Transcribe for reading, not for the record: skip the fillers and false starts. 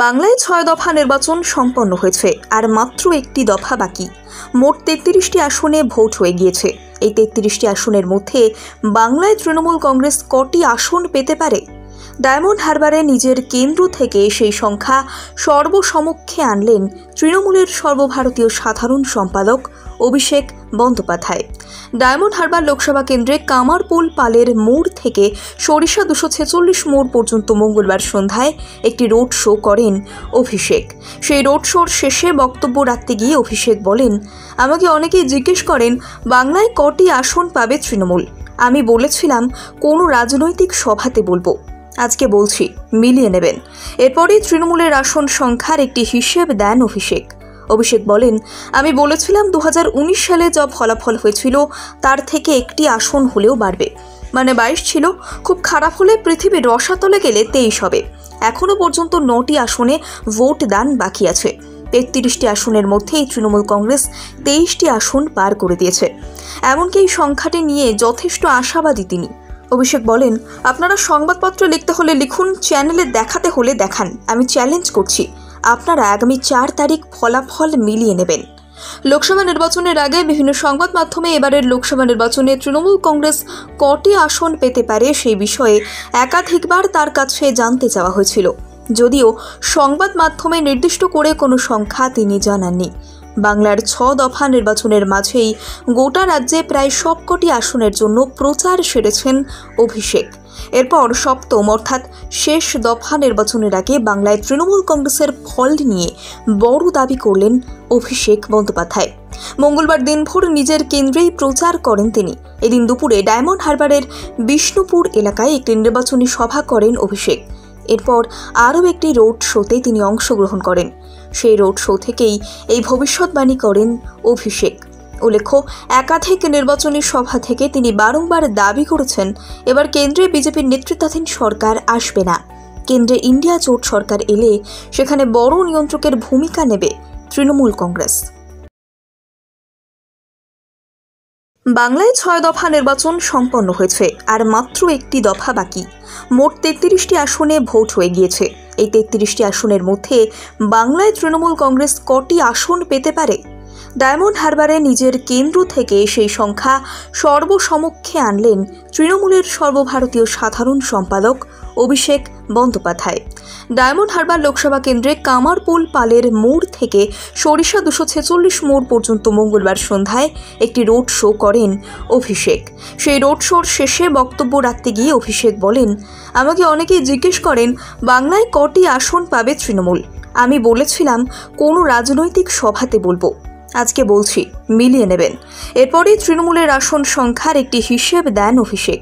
বাংলায় ৬ দফা নির্বাচন সম্পন্ন হয়েছে আর মাত্র একটি দফা বাকি। মোট ৩৩টি আসনে ভোট হয়ে গিয়েছে। এই ৩৩টি আসনের মধ্যে বাংলায় তৃণমূল কংগ্রেস কটি আসন পেতে পারে? ডায়মন্ড হারবারে নিজের কেন্দ্র থেকে সেই সংখ্যা সর্বসমক্ষে আনলেন তৃণমূলের সর্বভারতীয় সাধারণ সম্পাদক অভিষেক বন্দ্যোপাধ্যায়। ডায়মন্ড হারবার লোকসভা কেন্দ্রে কামারপোল পালের মোড় থেকে সরিষা 246 মোড় পর্যন্ত মঙ্গলবার সন্ধ্যায় একটি রোড শো করেন অভিষেক। সেই রোড শোর শেষে বক্তব্য রাখতে গিয়ে অভিষেক বলেন, আমাকে অনেকেই জিজ্ঞেস করেন বাংলায় কটি আসন পাবে তৃণমূল। আমি বলেছিলাম কোনো রাজনৈতিক সভাতে বলবো, আজকে বলছি মিলিয়ে নেবেন। এরপরই তৃণমূলের আসন সংখ্যার একটি হিসেব দেন অভিষেক। অভিষেক বলেন, আমি বলেছিলাম 2019 সালে যা ফলাফল হয়েছিল তার থেকে একটি আসন হলেও বাড়বে, মানে 22 ছিল, খুব খারাপ হলে পৃথিবীর রসাতলে গেলে 23 হবে। এখনও পর্যন্ত 9টি আসনে ভোট দান বাকি আছে। 33টি আসনের মধ্যেই তৃণমূল কংগ্রেস 23টি আসন পার করে দিয়েছে। এমনকি এই সংখ্যাটি নিয়ে যথেষ্ট আশাবাদী তিনি। অভিষেক বলেন, আপনারা সংবাদপত্র লিখতে হলে লিখুন, চ্যানেলে দেখাতে হলে দেখান। আমি চ্যালেঞ্জ করছি, আপনারা আগামী 4 তারিখ ফলাফল মিলিয়ে নেবেন। লোকসভা নির্বাচনের আগে বিভিন্ন সংবাদ মাধ্যমে এবারের লোকসভা নির্বাচনে তৃণমূল কংগ্রেস কটি আসন পেতে পারে সেই বিষয়ে একাধিকবার তার কাছে জানতে চাওয়া হয়েছিল, যদিও সংবাদ মাধ্যমে নির্দিষ্ট করে কোনো সংখ্যা তিনি জানাননি। বাংলার 6 দফা নির্বাচনের মাঝেই গোটা রাজ্যে প্রায় সবকটি আসনের জন্য প্রচার সেরেছেন অভিষেক। এরপর সপ্তম অর্থাৎ শেষ দফা নির্বাচনের আগে বাংলায় তৃণমূল কংগ্রেসের ফল নিয়ে বড় দাবি করলেন অভিষেক বন্দ্যোপাধ্যায়। মঙ্গলবার দিনভর নিজের কেন্দ্রেই প্রচার করেন তিনি। এদিন দুপুরে ডায়মন্ড হারবারের বিষ্ণুপুর এলাকায় একটি নির্বাচনী সভা করেন অভিষেক। এরপর আরও একটি রোড শোতে তিনি অংশগ্রহণ করেন। সেই রোড শো থেকেই এই ভবিষ্যৎবাণী করেন অভিষেক। উল্লেখ্য, একাধিক নির্বাচনী সভা থেকে তিনি বারংবার দাবি করেছেন এবার কেন্দ্রে বিজেপির নেতৃত্বাধীন সরকার আসবে না। কেন্দ্রে ইন্ডিয়া জোট সরকার এলে সেখানে বড় নিয়ন্ত্রকের ভূমিকা নেবে তৃণমূল কংগ্রেস। বাংলায় 6 দফা নির্বাচন সম্পন্ন হয়েছে আর মাত্র একটি দফা বাকি। মোট 33টি আসনে ভোট হয়ে গিয়েছে। এই 33টি আসনের মধ্যে বাংলায় তৃণমূল কংগ্রেস কটি আসন পেতে পারে? ডায়মন্ড হারবারে নিজের কেন্দ্র থেকে সেই সংখ্যা সর্বসমক্ষে আনলেন তৃণমূলের সর্বভারতীয় সাধারণ সম্পাদক অভিষেক বন্দ্যোপাধ্যায়। ডায়মন্ড হারবার লোকসভা কেন্দ্রে কামারপোল পালের মোড় থেকে সরিষা 246 মোড় পর্যন্ত মঙ্গলবার সন্ধ্যায় একটি রোড শো করেন অভিষেক। সেই রোড শোর শেষে বক্তব্য রাখতে গিয়ে অভিষেক বলেন, আমাকে অনেকেই জিজ্ঞেস করেন বাংলায় কটি আসন পাবে তৃণমূল। আমি বলেছিলাম কোনো রাজনৈতিক সভাতে বলবো, আজকে বলছি মিলিয়ে নেবেন। এরপরই তৃণমূলের আসন সংখ্যার একটি হিসেব দেন অভিষেক।